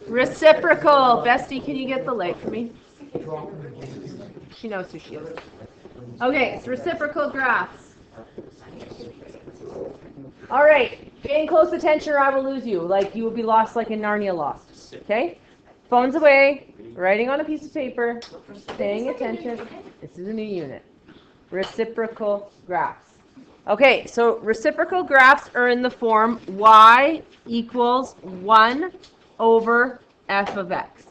Reciprocal. Bestie, can you get the light for me? She knows who she is. Okay, it's reciprocal graphs. All right, paying close attention or I will lose you. Like you will be lost like in Narnia lost. Okay? Phones away, writing on a piece of paper, paying attention. This is a new unit. Reciprocal graphs. Okay, so reciprocal graphs are in the form y equals 1 over f of x.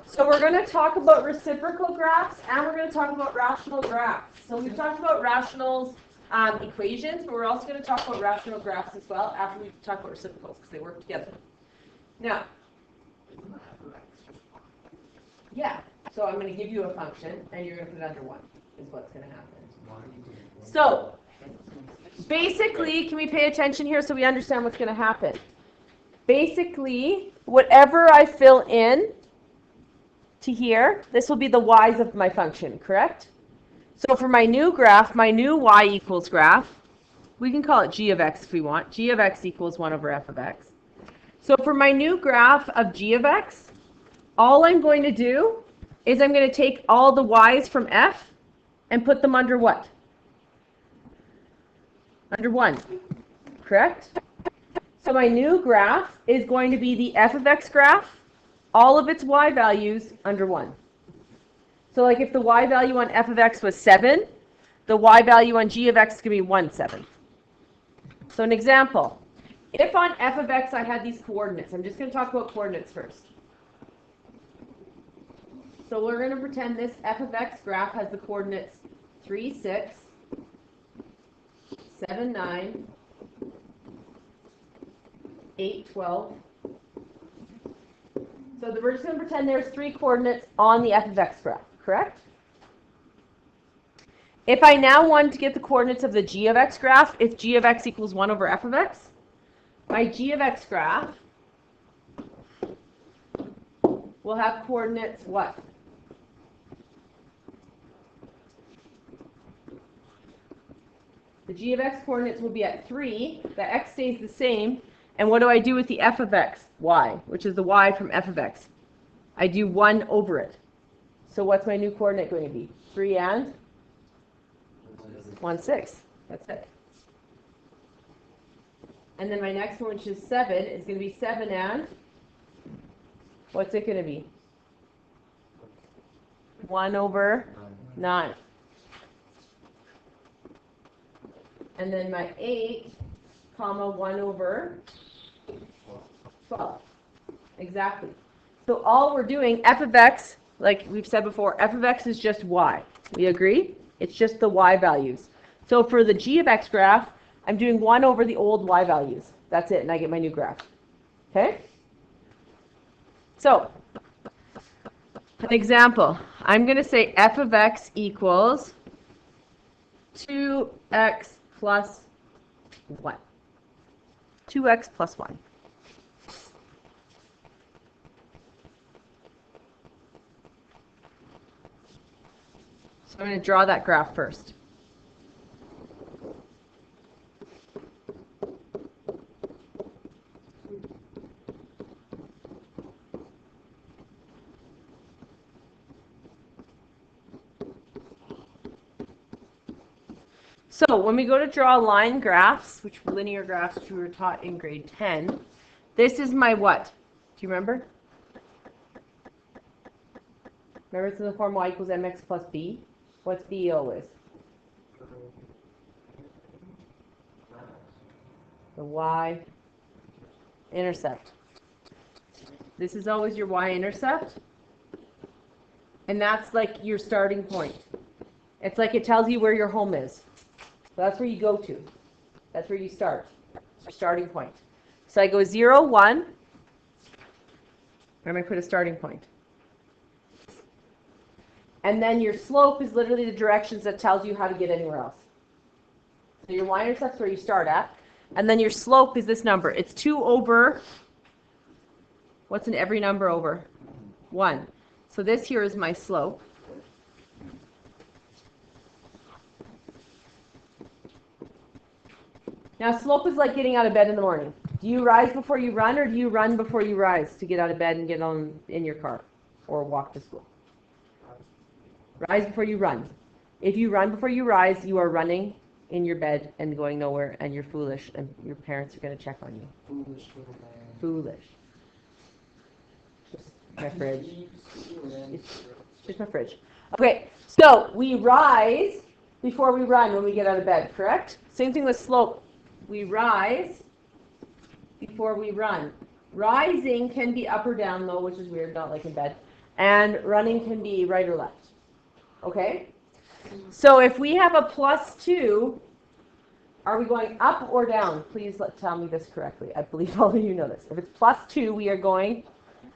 So we're going to talk about reciprocal graphs and we're going to talk about rational graphs. So we've talked about rationals equations, but we're also going to talk about rational graphs as well after we talk about reciprocals because they work together. Now, yeah, so I'm going to give you a function and you're going to put it under 1 is what's going to happen. So, basically, can we pay attention here so we understand what's going to happen? Basically, whatever I fill in to here, this will be the y's of my function, correct? So for my new graph, my new y equals graph, we can call it g of x if we want. G of x equals 1 over f of x. So for my new graph of g of x, all I'm going to do is I'm going to take all the y's from f and put them under what? Under 1, correct? So my new graph is going to be the f of x graph, all of its y values under 1. So like if the y value on f of x was 7, the y value on g of x is going to be 1, 7. So an example, if on f of x I had these coordinates, I'm just going to talk about coordinates first. So we're going to pretend this f of x graph has the coordinates 3, 6, 7, 9, 8, 12. So we're just going to pretend there's 3 coordinates on the f of x graph, correct? If I now want to get the coordinates of the g of x graph, if g of x equals 1 over f of x, my g of x graph will have coordinates what? The g of x coordinates will be at 3, the x stays the same, and what do I do with the f of x? Y, which is the y from f of x. I do 1 over it. So what's my new coordinate going to be? 3 and 1, 6. That's it. And then my next one, which is 7, is going to be 7 and, what's it going to be? 1 over 9. And then my 8, comma, 1 over 12. Exactly. So all we're doing, f of x, like we've said before, f of x is just y. We agree? It's just the y values. So for the g of x graph, I'm doing 1 over the old y values. That's it, and I get my new graph. Okay? So, an example. I'm going to say f of x equals 2x plus 1. 2x plus 1. So I'm going to draw that graph first. So when we go to draw line graphs, which were linear graphs which we were taught in grade 10, this is my what? Do you remember? Remember it's in the form y equals mx plus b? What's b always? The y-intercept. This is always your y-intercept. And that's like your starting point. It's like it tells you where your home is. So that's where you go to. That's where you start. Your starting point. So I go 0, 1. Where am I put a starting point? And then your slope is literally the directions that tells you how to get anywhere else. So your y-intercept's where you start at. And then your slope is this number. It's 2 over, what's in every number over? 1. So this here is my slope. Now slope is like getting out of bed in the morning. Do you rise before you run, or do you run before you rise to get out of bed and get on in your car or walk to school? Rise before you run. If you run before you rise, you are running in your bed and going nowhere, and you're foolish, and your parents are going to check on you. Foolish little man. Foolish. Just my fridge. It's just my fridge. Okay, so we rise before we run when we get out of bed, correct? Same thing with slope. We rise before we run. Rising can be up or down, though, which is weird, not like in bed. And running can be right or left. Okay? So if we have a +2, are we going up or down? Please tell me this correctly. I believe all of you know this. If it's +2, we are going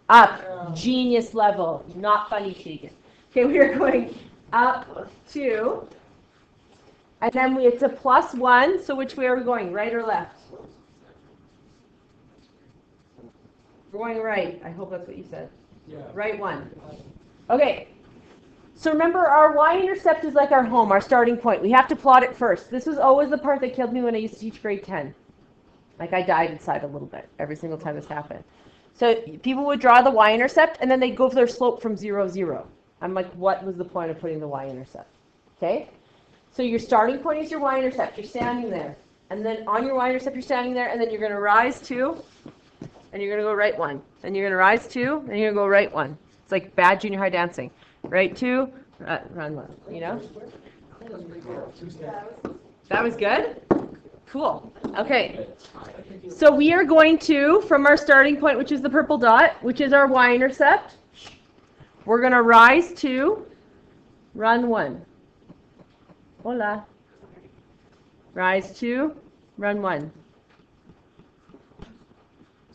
up. Genius level. Not funny, Tegan. Okay, we are going up 2. And then it's a +1. So which way are we going? Right or left? We're going right. I hope that's what you said. Yeah. Right 1. Okay. So remember, our y-intercept is like our home, our starting point. We have to plot it first. This was always the part that killed me when I used to teach grade 10. Like, I died inside a little bit every single time this happened. So people would draw the y-intercept, and then they'd go for their slope from 0, 0. I'm like, what was the point of putting the y-intercept? Okay? So your starting point is your y-intercept. You're standing there. And then on your y-intercept, you're standing there, and then you're going to rise 2, and you're going to go right 1. And you're going to rise 2, and you're going to go right 1. It's like bad junior high dancing. Right 2, run 1, you know? That was good? Cool. Okay. So we are going to, from our starting point, which is the purple dot, which is our y-intercept, we're going to rise 2, run 1. Hola. Rise 2, run 1.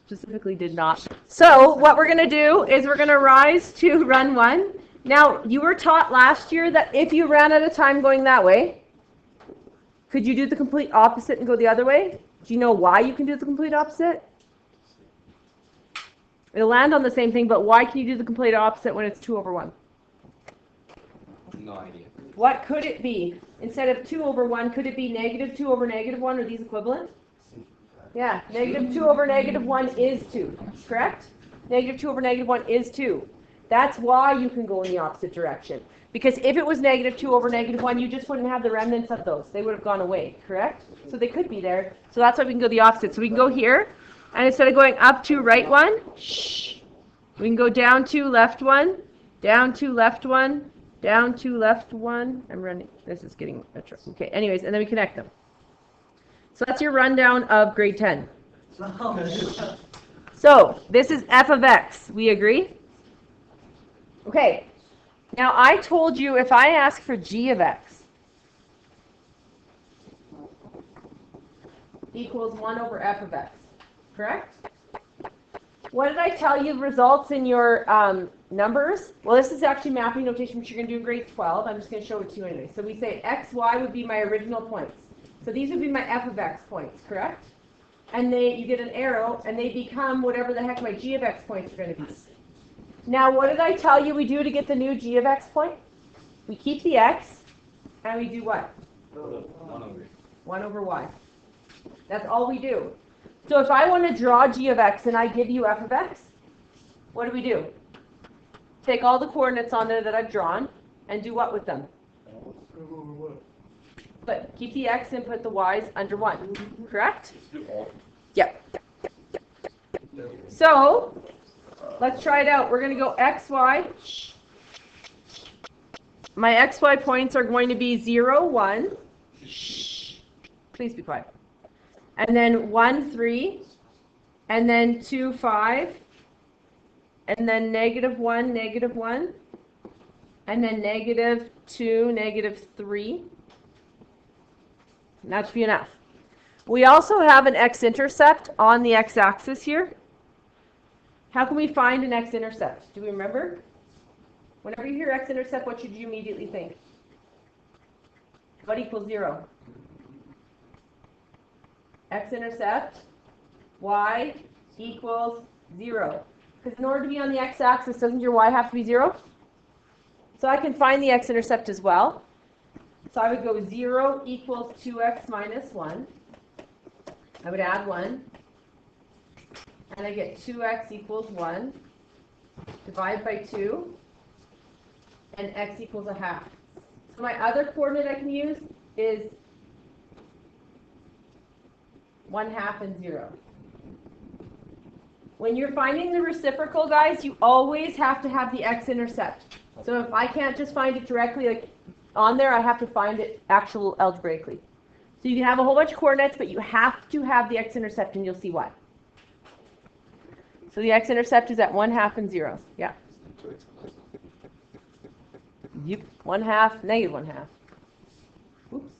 Specifically did not. So what we're going to do is we're going to rise 2, run 1. Now, you were taught last year that if you ran out of time going that way, could you do the complete opposite and go the other way? Do you know why you can do the complete opposite? It'll land on the same thing, but why can you do the complete opposite when it's 2 over 1? No idea. What could it be? Instead of 2 over 1, could it be negative 2 over negative 1? Are these equivalent? Yeah, negative 2 over negative 1 is 2, correct? Negative 2 over negative 1 is 2. That's why you can go in the opposite direction. Because if it was negative 2 over negative 1, you just wouldn't have the remnants of those. They would have gone away, correct? So they could be there. So that's why we can go the opposite. So we can go here, and instead of going up 2, right 1, we can go down 2, left 1, down 2, left 1, down 2, left 1. I'm running. This is getting a trick. Okay, anyways, and then we connect them. So that's your rundown of grade 10. So this is f of x. We agree? Okay, now I told you if I ask for g of x equals 1 over f of x, correct? What did I tell you results in your numbers? Well, this is actually mapping notation, which you're going to do in grade 12. I'm just going to show it to you anyway. So we say x, y would be my original points. So these would be my f of x points, correct? And you get an arrow, and they become whatever the heck my g of x points are going to be. Now, what did I tell you we do to get the new g of x point? We keep the x, and we do what? 1 over y. That's all we do. So if I want to draw g of x and I give you f of x, what do? Take all the coordinates on there that I've drawn and do what with them? But keep the x and put the y's under 1, correct? Yep. So let's try it out. We're going to go xy. My xy points are going to be 0, 1. Please be quiet. And then 1, 3. And then 2, 5. And then -1, -1. And then -2, -3. And that should be enough. We also have an x-intercept on the x-axis here. How can we find an x-intercept? Do we remember? Whenever you hear x-intercept, what should you immediately think? What equals 0? X-intercept, y equals 0. Because in order to be on the x-axis, doesn't your y have to be 0? So I can find the x-intercept as well. So I would go 0 equals 2x minus 1. I would add 1. and I get 2x equals 1, divide by 2, and x equals a half. So my other coordinate I can use is 1/2 and 0. When you're finding the reciprocal, guys, you always have to have the x-intercept. So if I can't just find it directly like on there, I have to find it actual algebraically. So you can have a whole bunch of coordinates, but you have to have the x-intercept, and you'll see why. So the x-intercept is at 1/2 and 0. Yeah. Yep. 1/2, negative 1/2. Oops.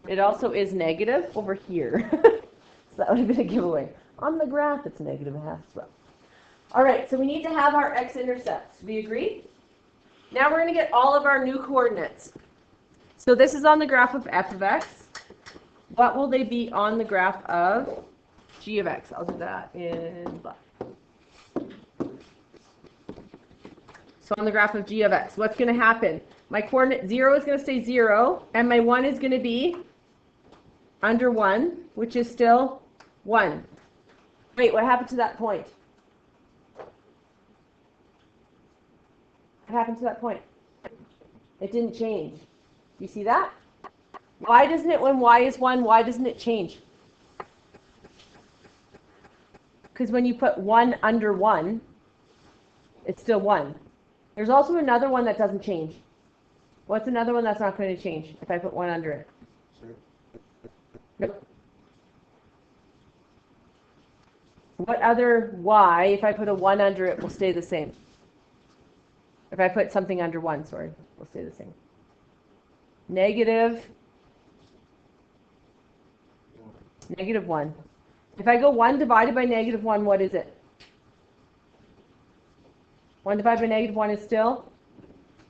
It also is negative over here. So that would have been a giveaway. On the graph, it's negative 1/2 as well. All right, so we need to have our x-intercepts. We agree? Now we're going to get all of our new coordinates. So this is on the graph of f of x. What will they be on the graph of g of x? I'll do that in black. So on the graph of g of x, what's going to happen? My coordinate 0 is going to stay 0, and my 1 is going to be under 1, which is still 1. Wait, what happened to that point? What happened to that point? It didn't change. You see that? Why doesn't it, when y is 1, why doesn't it change? Because when you put 1 under 1, it's still 1. There's also another one that doesn't change. What's another one that's not going to change if I put 1 under it? Nope. What other y, if I put a 1 under it, will stay the same? If I put something under 1, sorry, will stay the same. Negative 1. If I go 1 divided by negative 1, what is it? 1 divided by negative 1 is still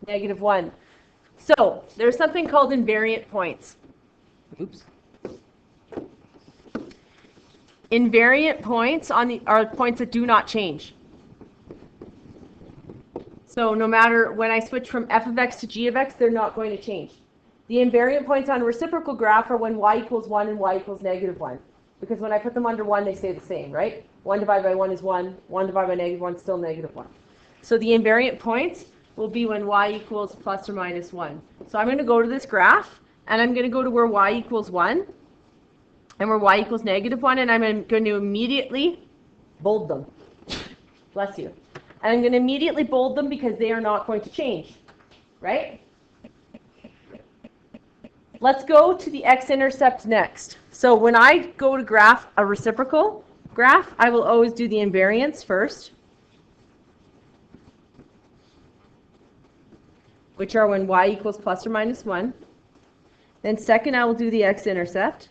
negative 1. So there's something called invariant points. Oops. Invariant points are points that do not change. So no matter when I switch from f of x to g of x, they're not going to change. The invariant points on a reciprocal graph are when y equals 1 and y equals negative 1. Because when I put them under 1, they stay the same, right? 1 divided by 1 is 1. 1 divided by negative 1 is still negative 1. So the invariant points will be when y equals plus or minus 1. So I'm going to go to this graph, and I'm going to go to where y equals 1 and where y equals negative 1, and I'm going to immediately bold them. Bless you. And I'm going to immediately bold them because they are not going to change, right? Let's go to the x-intercept next. So when I go to graph a reciprocal graph, I will always do the invariance first, which are when y equals plus or minus 1. Then second, I will do the x-intercept,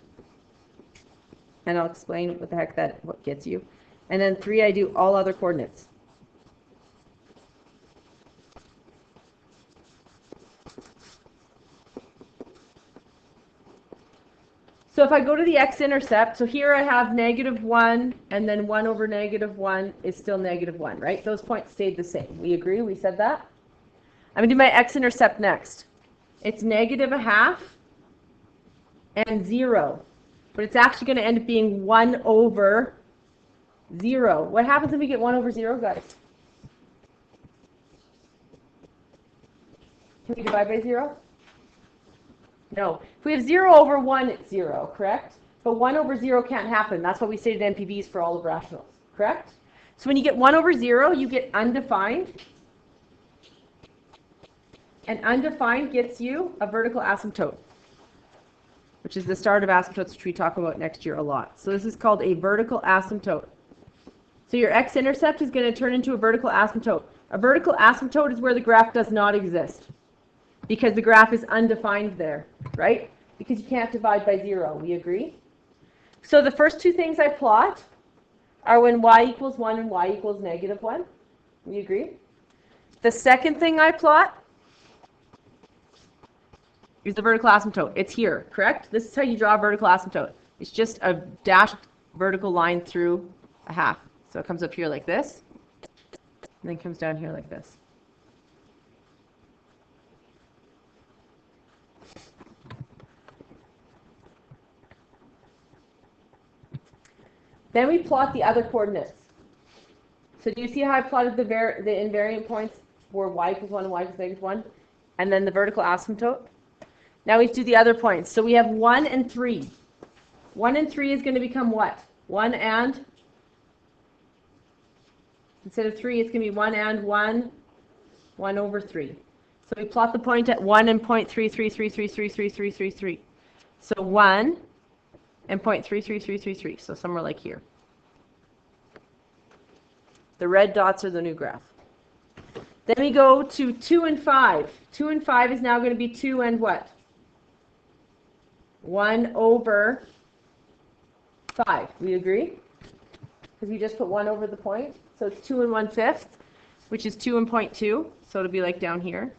and I'll explain what the heck what gets you. And then 3, I do all other coordinates. So if I go to the x-intercept, so here I have negative 1, and then 1 over negative 1 is still negative 1, right? Those points stayed the same. We agree? We said that? I'm going to do my x-intercept next. It's negative 1/2 and 0. But it's actually going to end up being 1 over 0. What happens if we get 1 over 0, guys? Can we divide by 0? No. If we have 0 over 1, it's 0, correct? But 1 over 0 can't happen. That's what we stated NPVs for all of rationals, correct? So when you get 1 over 0, you get undefined. And undefined gets you a vertical asymptote, which is the start of asymptotes, which we talk about next year a lot. So this is called a vertical asymptote. So your x-intercept is going to turn into a vertical asymptote. A vertical asymptote is where the graph does not exist, because the graph is undefined there, right? Because you can't divide by 0. We agree? So the first two things I plot are when y equals 1 and y equals negative 1. We agree? The second thing I plot is the vertical asymptote. It's here, correct? This is how you draw a vertical asymptote. It's just a dashed vertical line through a half. So it comes up here like this, and then comes down here like this. Then we plot the other coordinates. So do you see how I plotted the invariant points where y equals 1 and y equals negative 1? And then the vertical asymptote? Now we do the other points. So we have 1 and 3. 1 and 3 is going to become what? 1 and? Instead of 3, it's going to be 1 and 1, 1 over 3. So we plot the point at 1 and 0.3333333333. So 1 and 0.33333. So somewhere like here. The red dots are the new graph. Then we go to 2 and 5. 2 and 5 is now going to be 2 and what? 1 over 5. We agree? Because you just put 1 over the point. So it's 2 and 1/5, which is 2 and 0.2. So it'll be like down here.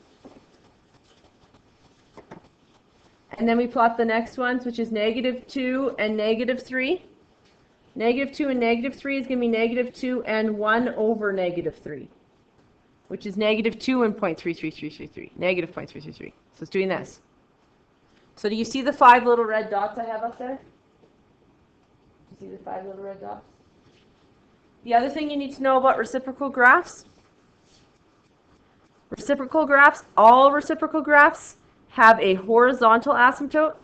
And then we plot the next ones, which is -2 and -3. -2 and -3 is going to be -2 and 1 over -3, which is -2 and 0.33333, -0.333. So it's doing this. So do you see the 5 little red dots I have up there? Do you see the 5 little red dots? The other thing you need to know about reciprocal graphs, all reciprocal graphs have a horizontal asymptote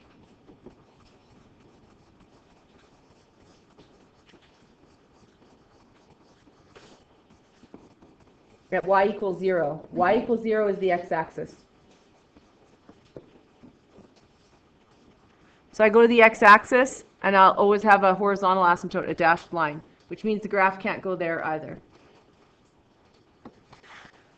at y equals 0. Y equals 0 is the x-axis. So I go to the x-axis, and I'll always have a horizontal asymptote, a dashed line, which means the graph can't go there either.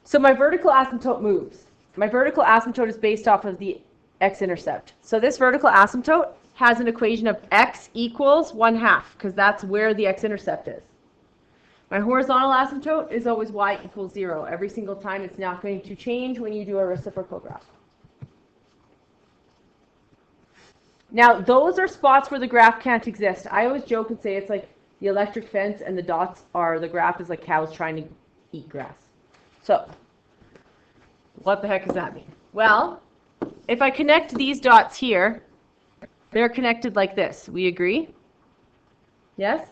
So my vertical asymptote moves. My vertical asymptote is based off of the x-intercept. So this vertical asymptote has an equation of x equals 1/2, because that's where the x-intercept is. My horizontal asymptote is always y equals 0. Every single time it's not going to change when you do a reciprocal graph. Now, those are spots where the graph can't exist. I always joke and say it's like the electric fence and the dots are, the graph is like cows trying to eat grass. So, what the heck does that mean? Well, if I connect these dots here, they're connected like this. We agree? Yes?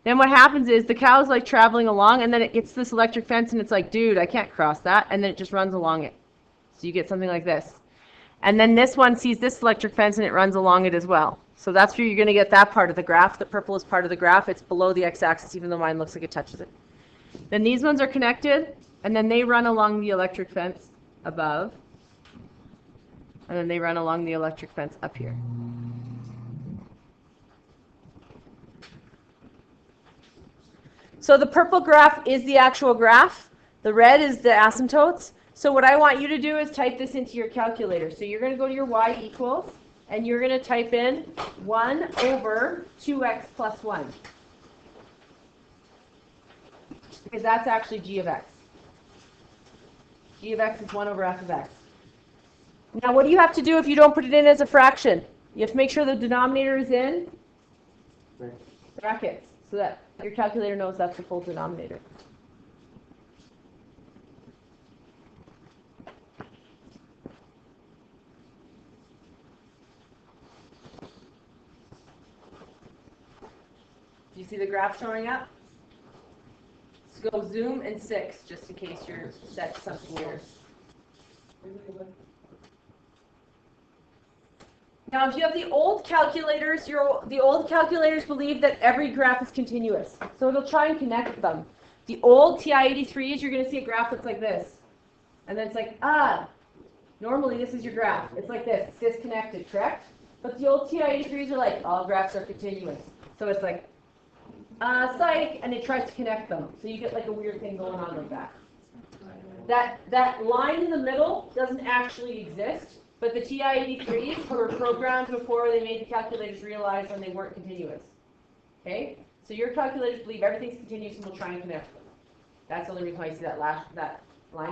Then what happens is the cow's like traveling along, and then it gets this electric fence, and it's like, dude, I can't cross that, and then it just runs along it. So you get something like this. And then this one sees this electric fence, and it runs along it as well. So that's where you're going to get that part of the graph. The purple is part of the graph. It's below the x-axis, even though mine looks like it touches it. Then these ones are connected, and then they run along the electric fence above, and then they run along the electric fence up here. So the purple graph is the actual graph. The red is the asymptotes. So what I want you to do is type this into your calculator. So you're going to go to your y equals, and you're going to type in 1 over 2x plus 1. Because that's actually g of x. G of x is 1 over f of x. Now what do you have to do if you don't put it in as a fraction? You have to make sure the denominator is in brackets, so that your calculator knows that's the full denominator. Do you see the graph showing up? Let's go zoom and 6, just in case you're set to something weird. Now, if you have the old calculators, the old calculators believe that every graph is continuous. So it'll try and connect them. The old TI-83s, you're going to see a graph that's like this. And then it's like, normally this is your graph. It's like this. It's disconnected, correct? But the old TI-83s are like, all graphs are continuous. So it's like, psych, and it tries to connect them. So you get like a weird thing going on like that. That line in the middle doesn't actually exist. But the TI-83s were programmed before they made the calculators realize when they weren't continuous. Okay? So your calculators believe everything's continuous and will try and connect them. That's the only reason why you see that line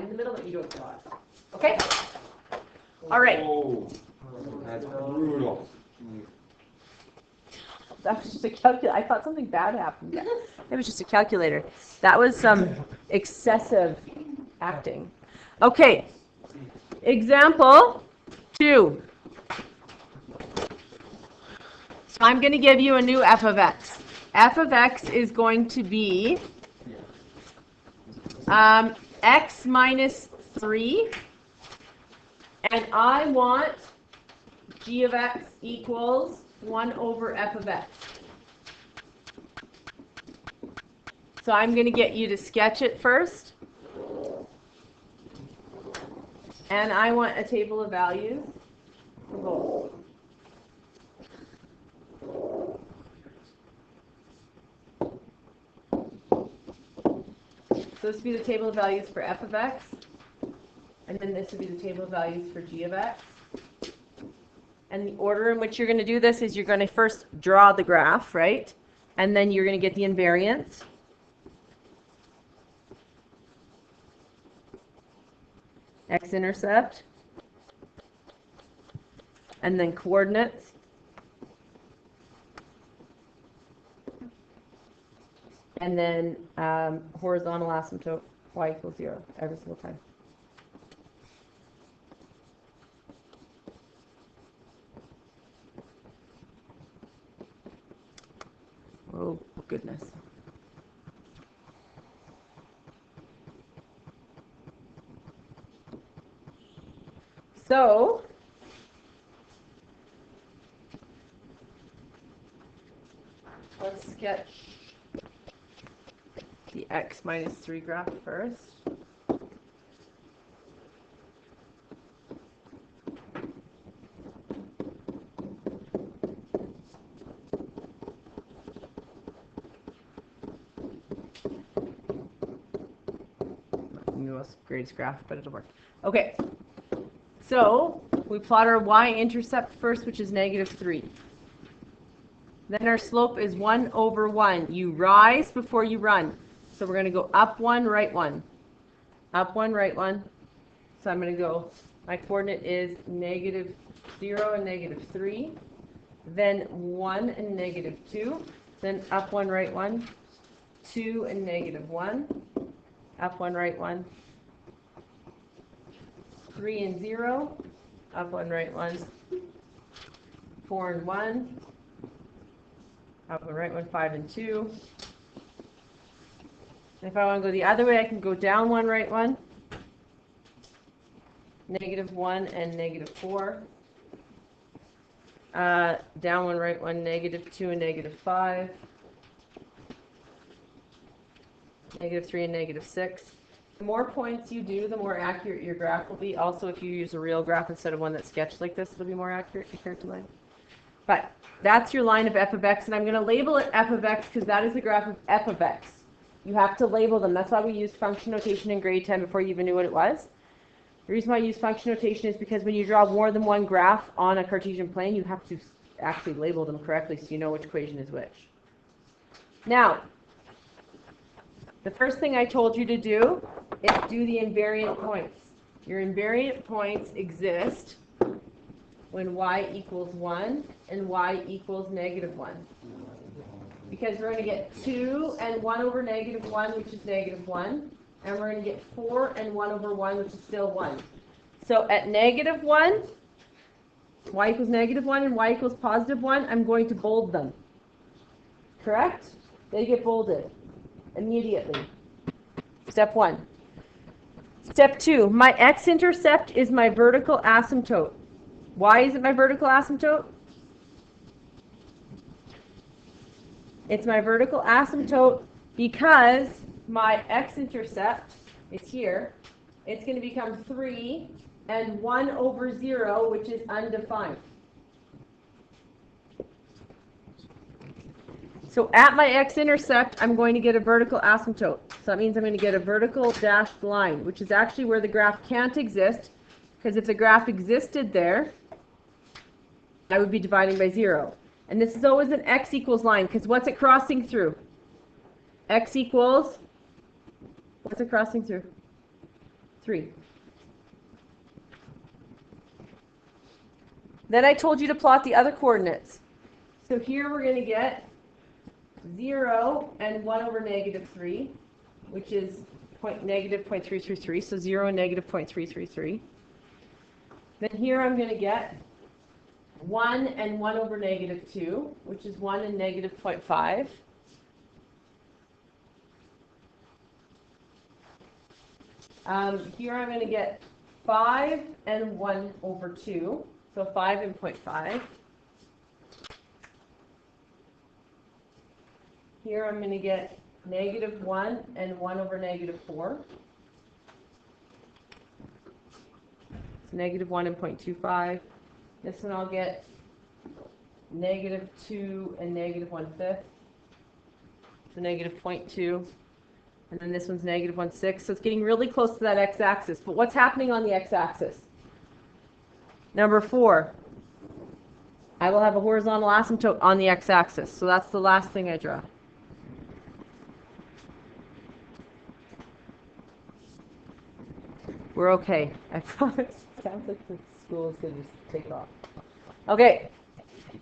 in the middle that you don't draw it. Okay? All right. Oh, that's brutal. That was just a calculator. I thought something bad happened. It was just a calculator. That was some excessive acting. Okay. Example 2. So I'm going to give you a new f of x. f of x is going to be x minus 3, and I want g of x equals 1 over f of x. So I'm going to get you to sketch it first. And I want a table of values for both. So this would be the table of values for f of x. And then this would be the table of values for g of x. And the order in which you're going to do this is you're going to first draw the graph, right? And then you're going to get the invariance. X-intercept. And then coordinates. And then horizontal asymptote, y equals 0 every single time. Oh, goodness. So, let's sketch the x minus 3 graph first. Most greatest graph, but it'll work. Okay, so we plot our y-intercept first, which is negative 3. Then our slope is 1 over 1. You rise before you run. So we're going to go up 1, right 1. Up 1, right 1. So I'm going to go, my coordinate is negative 0 and negative 3. Then 1 and negative 2. Then up 1, right 1. 2 and negative 1. Up 1, right 1. 3 and 0. Up 1, right 1. 4 and 1. Up 1, right 1. 5 and 2. And if I want to go the other way, I can go down 1, right 1. Negative 1 and negative 4. Down 1, right 1. Negative 2 and negative 5. Negative 3 and negative 6. The more points you do, the more accurate your graph will be. Also, if you use a real graph instead of one that's sketched like this, it'll be more accurate compared to mine. But that's your line of f of x, and I'm going to label it f of x because that is the graph of f of x. You have to label them. That's why we used function notation in grade 10 before you even knew what it was. The reason why I use function notation is because when you draw more than one graph on a Cartesian plane, you have to actually label them correctly so you know which equation is which. Now, the first thing I told you to do is do the invariant points. Your invariant points exist when y equals 1 and y equals negative 1. Because we're going to get 2 and 1 over negative 1, which is negative 1. And we're going to get 4 and 1 over 1, which is still 1. So at negative 1, y equals negative 1 and y equals positive 1, I'm going to bold them. Correct? They get bolded immediately. Step 1. Step 2, my x-intercept is my vertical asymptote. Why is it my vertical asymptote? It's my vertical asymptote because my x-intercept is here. It's going to become 3 and 1 over 0, which is undefined. So at my x-intercept, I'm going to get a vertical asymptote. So that means I'm going to get a vertical dashed line, which is actually where the graph can't exist, because if the graph existed there, I would be dividing by 0. And this is always an x equals line, because what's it crossing through? X equals, what's it crossing through? 3. Then I told you to plot the other coordinates. So here we're going to get 0 and 1 over negative 3, which is negative 0.333, so 0 and negative 0.333. Then here I'm going to get 1 and 1 over negative 2, which is 1 and negative 0.5. Here I'm going to get 5 and 1 over 2. So 5 and 0.5. Here I'm going to get negative 1 and 1 over negative 4. So negative 1 and 0.25. This one I'll get negative 2 and negative 1/5. So negative 0.2. And then this one's negative 1/6. So it's getting really close to that x-axis. But what's happening on the x-axis? Number 4. I will have a horizontal asymptote on the x-axis. So that's the last thing I draw. We're okay. I promise. Sounds like the school is going to just take off. Okay.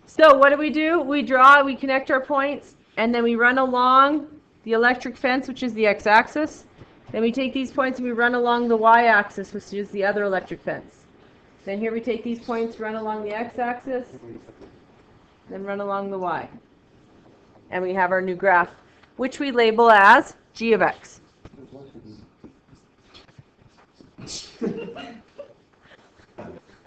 So what do? We draw, we connect our points, and then we run along the electric fence, which is the x-axis. Then we take these points and we run along the y-axis, which is the other electric fence. Then here we take these points, run along the x-axis, then run along the y. And we have our new graph, which we label as g of x.